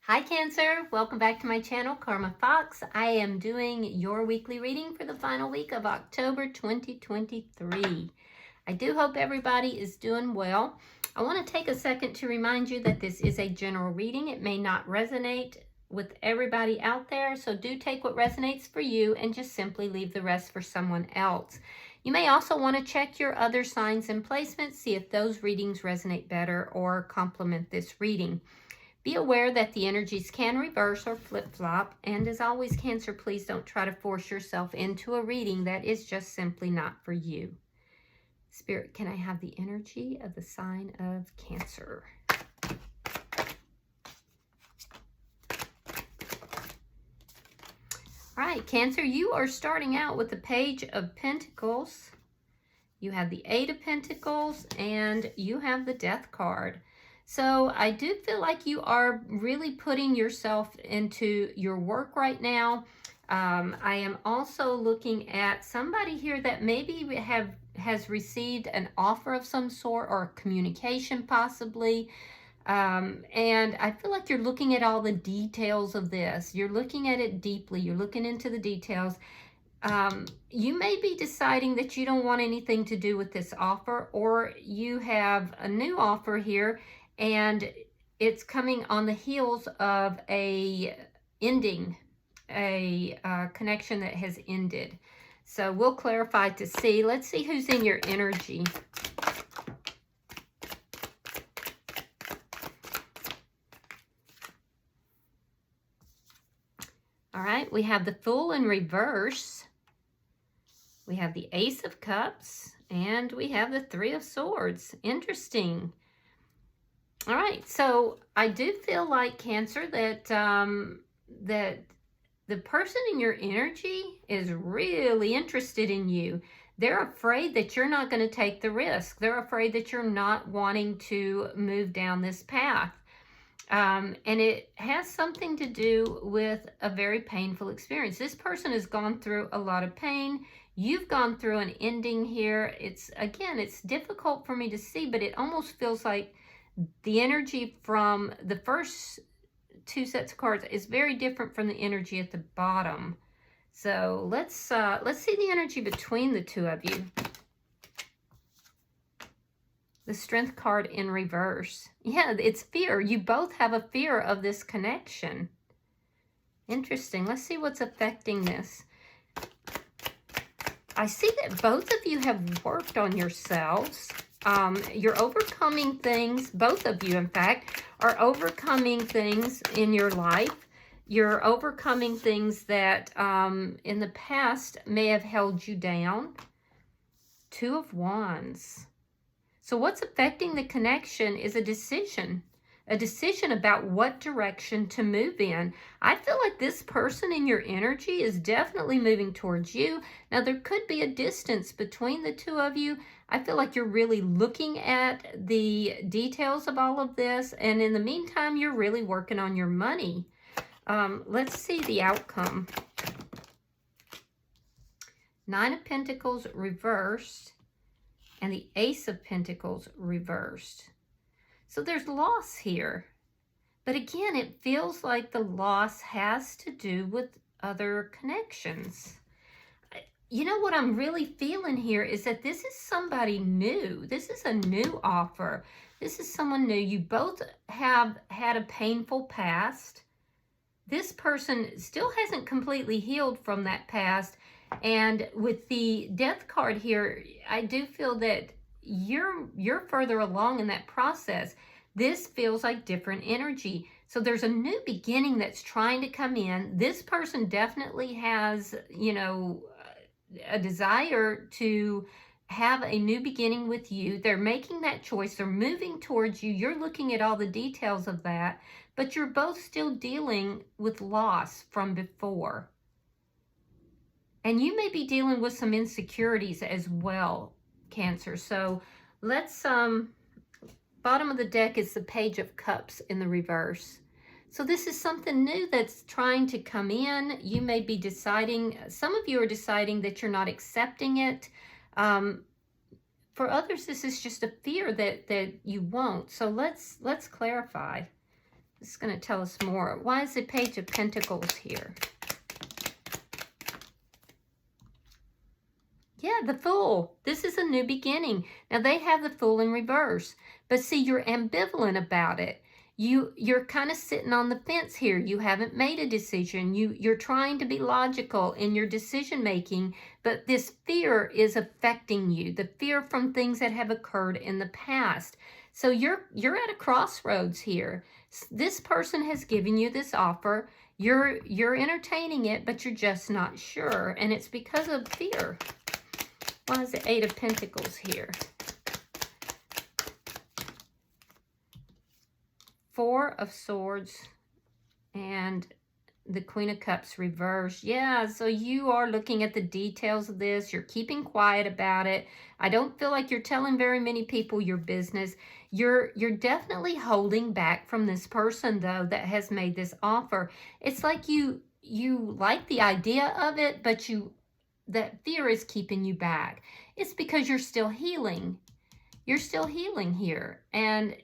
Hi Cancer, welcome back to my channel, Karma Fox. I am doing your weekly reading for the final week of October 2023. I do hope everybody is doing well. I want to take a second to remind you that this is a general reading. It may not resonate with everybody out there, so do take what resonates for you and just simply leave the rest for someone else. You may also want to check your other signs and placements, see if those readings resonate better or complement this reading. Be aware that the energies can reverse or flip-flop, and as always, Cancer, please don't try to force yourself into a reading that is just simply not for you. Spirit, can I have the energy of the sign of Cancer? All right, Cancer, you are starting out with the Page of Pentacles. You have the Eight of Pentacles, and you have the Death card. So I do feel like you are really putting yourself into your work right now. I am also looking at somebody here that maybe has received an offer of some sort or communication possibly. And I feel like you're looking at all the details of this. You're looking at it deeply. You're looking into the details. You may be deciding that you don't want anything to do with this offer, or you have a new offer here and it's coming on the heels of a ending, a connection that has ended. So we'll clarify to see. Let's see who's in your energy. All right, we have the Fool in reverse. We have the Ace of Cups, and we have the Three of Swords. Interesting. All right, so I do feel like, Cancer, that that the person in your energy is really interested in you. They're afraid that you're not going to take the risk. They're afraid that you're not wanting to move down this path. And it has something to do with a very painful experience. This person has gone through a lot of pain. You've gone through an ending here. It's difficult for me to see, but it almost feels like the energy from the first two sets of cards is very different from the energy at the bottom. So let's see the energy between the two of you. The Strength card in reverse. Yeah, it's fear. You both have a fear of this connection. Interesting. Let's see what's affecting this. I see that both of you have worked on yourselves. You're overcoming things, both of you, in fact, are overcoming things in your life. You're overcoming things that in the past may have held you down. Two of Wands. So what's affecting the connection is a decision about what direction to move in. I feel like this person in your energy is definitely moving towards you. Now, there could be a distance between the two of you. I feel like you're really looking at the details of all of this. And in the meantime, you're really working on your money. Let's see the outcome. Nine of Pentacles reversed and the Ace of Pentacles reversed. So there's loss here. But again, it feels like the loss has to do with other connections. You know what I'm really feeling here is that this is somebody new. This is a new offer. This is someone new. You both have had a painful past. This person still hasn't completely healed from that past. And with the Death card here, I do feel that you're further along in that process. This feels like different energy. So there's a new beginning that's trying to come in. This person definitely has, a desire to have a new beginning with you. They're making that choice. They're moving towards you. You're looking at all the details of that, but you're both still dealing with loss from before. And you may be dealing with some insecurities as well, Cancer. So let's, bottom of the deck is the Page of Cups in the reverse. So this is something new that's trying to come in. You may be deciding, some of you are deciding that you're not accepting it. For others, this is just a fear that you won't. So let's clarify. It's going to tell us more. Why is the Page of Pentacles here? Yeah, the Fool. This is a new beginning. Now, they have the Fool in reverse. But see, you're ambivalent about it. You're kind of sitting on the fence here. You haven't made a decision. You're trying to be logical in your decision making, but this fear is affecting you. The fear from things that have occurred in the past. So you're at a crossroads here. This person has given you this offer. You're entertaining it, but you're just not sure, and it's because of fear. Why is the Eight of Pentacles here? Four of Swords and the Queen of Cups reversed. Yeah, so you are looking at the details of this. You're keeping quiet about it. I don't feel like you're telling very many people your business. You're definitely holding back from this person, though, that has made this offer. It's like you like the idea of it, but that fear is keeping you back. It's because you're still healing. You're still healing here. And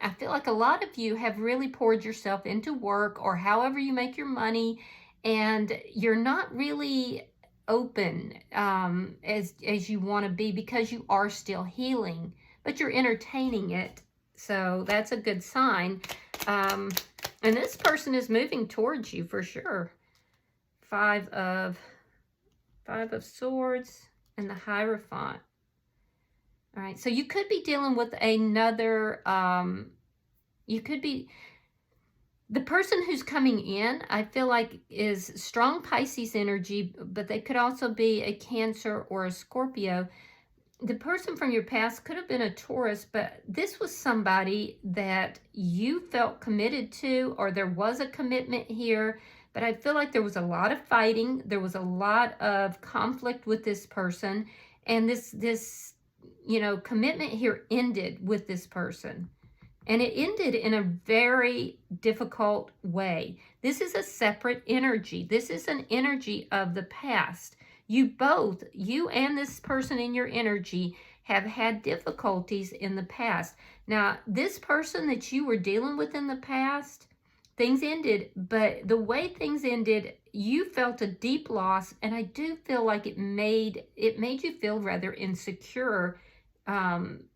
I feel like a lot of you have really poured yourself into work or however you make your money, and you're not really open as you want to be because you are still healing, but you're entertaining it. So that's a good sign. And this person is moving towards you for sure. Five of Swords and the Hierophant. All right, so you could be dealing with another, the person who's coming in, I feel like is strong Pisces energy, but they could also be a Cancer or a Scorpio. The person from your past could have been a Taurus, but this was somebody that you felt committed to, or there was a commitment here, but I feel like there was a lot of fighting. There was a lot of conflict with this person, and this commitment here ended with this person. And it ended in a very difficult way. This is a separate energy. This is an energy of the past. You and this person in your energy have had difficulties in the past. Now, this person that you were dealing with in the past, things ended, but the way things ended, you felt a deep loss, and I do feel like it made you feel rather insecure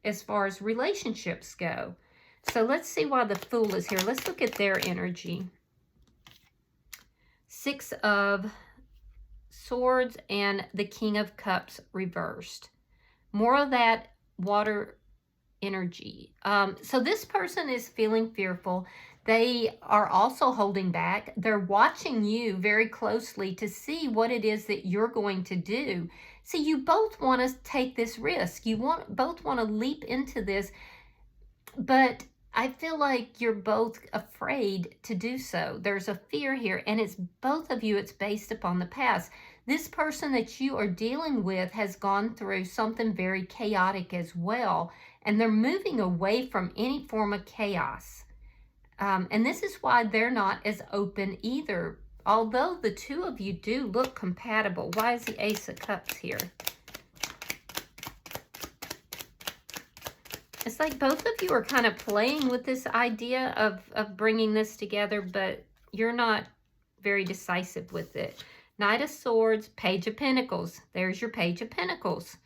as far as relationships go. So let's see why the Fool is here. Let's look at their energy. Six of Swords and the King of Cups reversed. More of that water energy. So this person is feeling fearful. They are also holding back. They're watching you very closely to see what it is that you're going to do. See, you both want to take this risk. You both want to leap into this, but I feel like you're both afraid to do so. There's a fear here, and it's both of you, it's based upon the past. This person that you are dealing with has gone through something very chaotic as well, and they're moving away from any form of chaos. And this is why they're not as open either. Although the two of you do look compatible. Why is the Ace of Cups here? It's like both of you are kind of playing with this idea of bringing this together, but you're not very decisive with it. Knight of Swords, Page of Pentacles. There's your Page of Pentacles.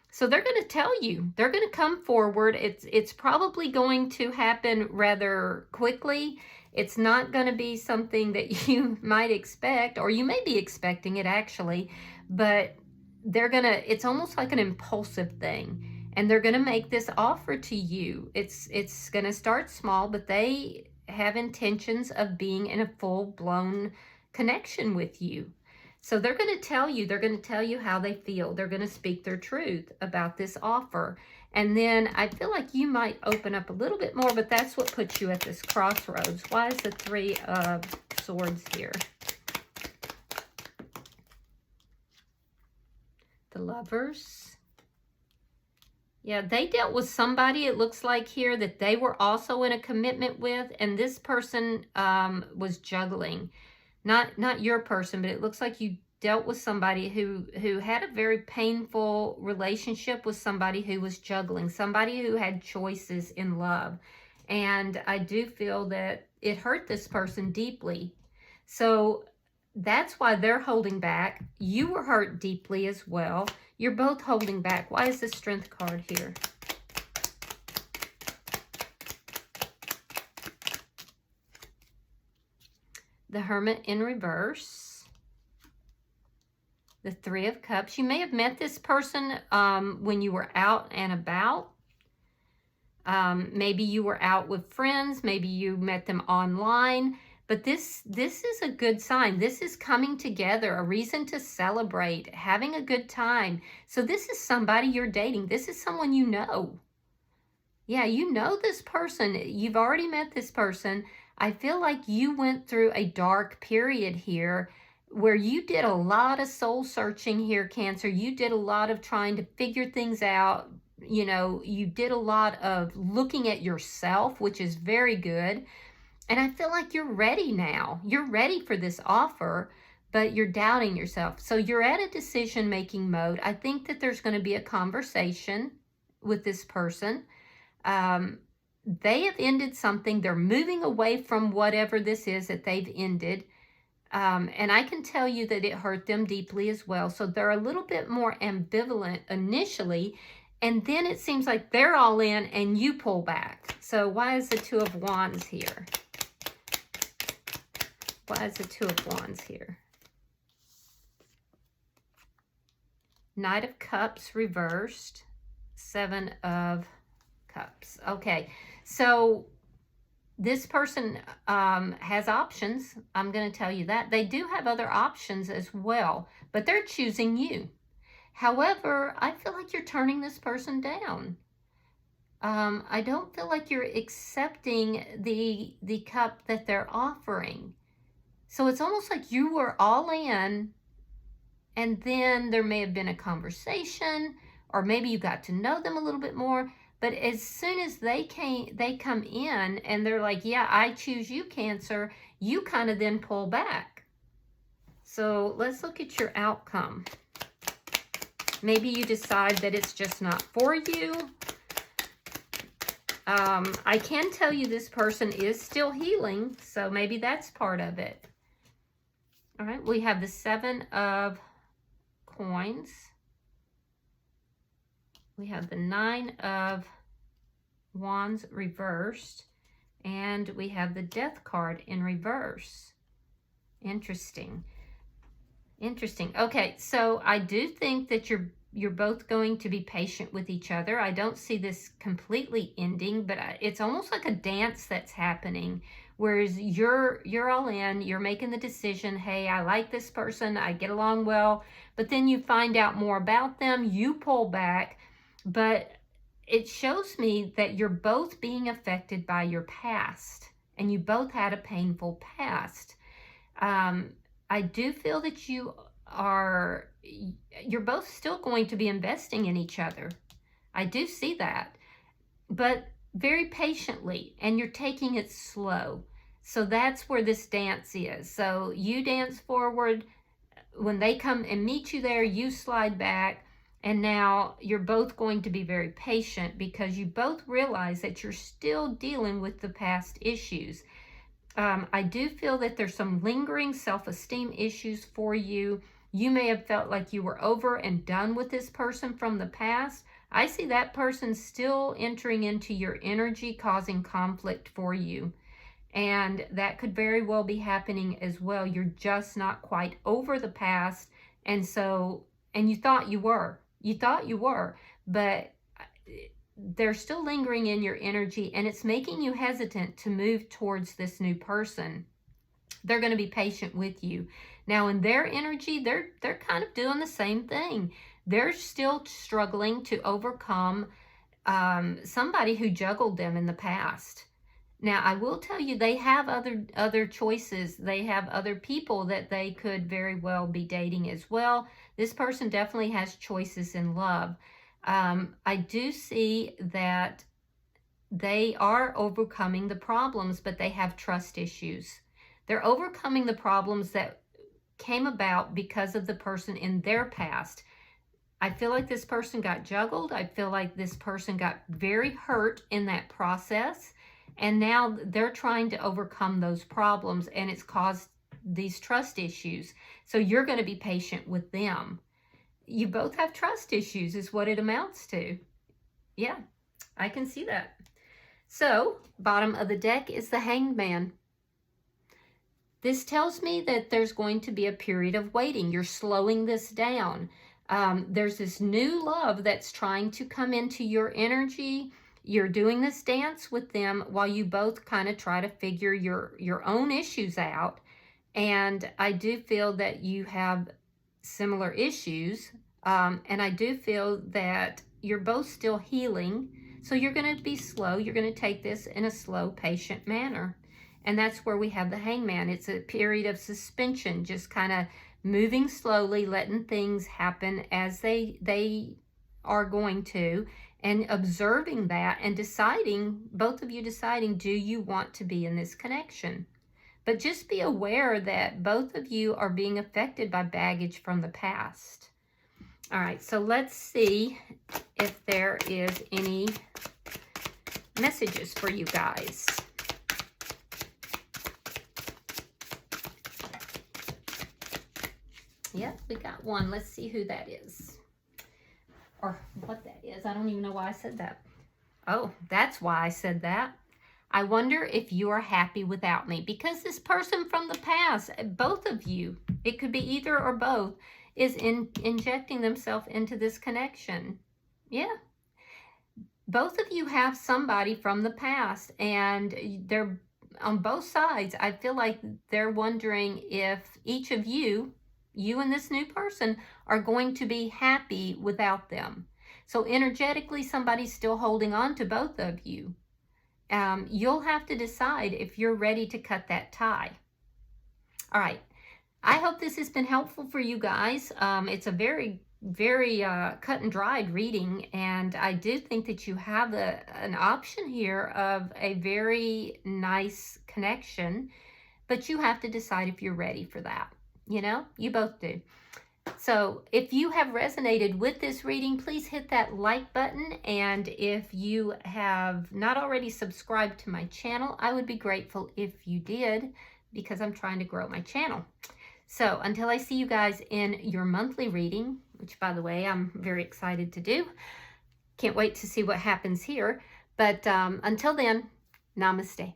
So they're going to tell you. They're going to come forward. It's probably going to happen rather quickly. It's not going to be something that you might expect, or you may be expecting it actually, but it's almost like an impulsive thing, and they're going to make this offer to you. It's going to start small, but they have intentions of being in a full-blown connection with you. So they're going to tell you how they feel. They're going to speak their truth about this offer. And then I feel like you might open up a little bit more, but that's what puts you at this crossroads. Why is the Three of Swords here? The Lovers. Yeah, they dealt with somebody, it looks like here, that they were also in a commitment with, and this person was juggling. Not your person, but it looks like you dealt with somebody who had a very painful relationship with somebody who was juggling, somebody who had choices in love. And I do feel that it hurt this person deeply. So that's why they're holding back. You were hurt deeply as well. You're both holding back. Why is the Strength card here? The Hermit in reverse. The Three of Cups. You may have met this person when you were out and about. Maybe you were out with friends. Maybe you met them online. But this is a good sign. This is coming together, a reason to celebrate, having a good time. So this is somebody you're dating. This is someone you know. Yeah, you know this person. You've already met this person. I feel like you went through a dark period here where you did a lot of soul searching here, Cancer. You did a lot of trying to figure things out. You know, you did a lot of looking at yourself, which is very good. And I feel like you're ready now. You're ready for this offer, but you're doubting yourself. So you're at a decision-making mode. I think that there's going to be a conversation with this person. They have ended something. They're moving away from whatever this is that they've ended. And I can tell you that it hurt them deeply as well. So they're a little bit more ambivalent initially. And then it seems like they're all in and you pull back. So why is the Two of Wands here? Why is the Two of Wands here? Knight of Cups reversed. Seven of Cups. Okay, so this person has options. I'm going to tell you that. They do have other options as well, but they're choosing you. However, I feel like you're turning this person down. I don't feel like you're accepting the cup that they're offering. So it's almost like you were all in, and then there may have been a conversation, or maybe you got to know them a little bit more. But as soon as they come in and they're like, yeah, I choose you, Cancer, you kind of then pull back. So let's look at your outcome. Maybe you decide that it's just not for you. I can tell you this person is still healing, so maybe that's part of it. All right, we have the Seven of Coins. We have the Nine of Wands reversed, and we have the Death card in reverse. Interesting. Interesting. Okay, so I do think that you're both going to be patient with each other. I don't see this completely ending, but it's almost like a dance that's happening. Whereas you're all in, you're making the decision, hey, I like this person, I get along well, but then you find out more about them, you pull back, but it shows me that you're both being affected by your past, and you both had a painful past. I do feel that you're both still going to be investing in each other. I do see that, but very patiently, and you're taking it slow. So that's where this dance is. So you dance forward. When they come and meet you there, you slide back. And now you're both going to be very patient because you both realize that you're still dealing with the past issues. I do feel that there's some lingering self-esteem issues for you. You may have felt like you were over and done with this person from the past. I see that person still entering into your energy, causing conflict for you. And that could very well be happening as well. You're just not quite over the past. And you thought you were. You thought you were, but they're still lingering in your energy, and it's making you hesitant to move towards this new person. They're going to be patient with you. Now, in their energy, they're kind of doing the same thing. They're still struggling to overcome somebody who juggled them in the past. Now, I will tell you, they have other choices. They have other people that they could very well be dating as well. This person definitely has choices in love. I do see that they are overcoming the problems, but they have trust issues. They're overcoming the problems that came about because of the person in their past. I feel like this person got juggled. I feel like this person got very hurt in that process. And now they're trying to overcome those problems, and it's caused these trust issues. So you're going to be patient with them. You both have trust issues is what it amounts to. Yeah, I can see that. So, bottom of the deck is the Hanged Man. This tells me that there's going to be a period of waiting. You're slowing this down. There's this new love that's trying to come into your energy. You're doing this dance with them while you both kind of try to figure your own issues out. And I do feel that you have similar issues. And I do feel that you're both still healing. So you're going to be slow. You're going to take this in a slow, patient manner. And that's where we have the Hangman. It's a period of suspension, just kind of moving slowly, letting things happen as they are going to, and observing that and deciding, both of you deciding, do you want to be in this connection? But just be aware that both of you are being affected by baggage from the past. All right, so let's see if there is any messages for you guys. Yep, we got one. Let's see who that is. Or what that is. I don't even know why I said that. Oh, that's why I said that. I wonder if you are happy without me. Because this person from the past, both of you, it could be either or both, is injecting themselves into this connection. Yeah. Both of you have somebody from the past, and they're on both sides. I feel like they're wondering if each of you and this new person, are going to be happy without them. So energetically, somebody's still holding on to both of you. You'll have to decide if you're ready to cut that tie. All right. I hope this has been helpful for you guys. It's a very, very cut and dried reading, and I do think that you have an option here of a very nice connection, but you have to decide if you're ready for that. You know, you both do. So if you have resonated with this reading, please hit that like button. And if you have not already subscribed to my channel, I would be grateful if you did, because I'm trying to grow my channel. So until I see you guys in your monthly reading, which by the way, I'm very excited to do. Can't wait to see what happens here. But until then, namaste.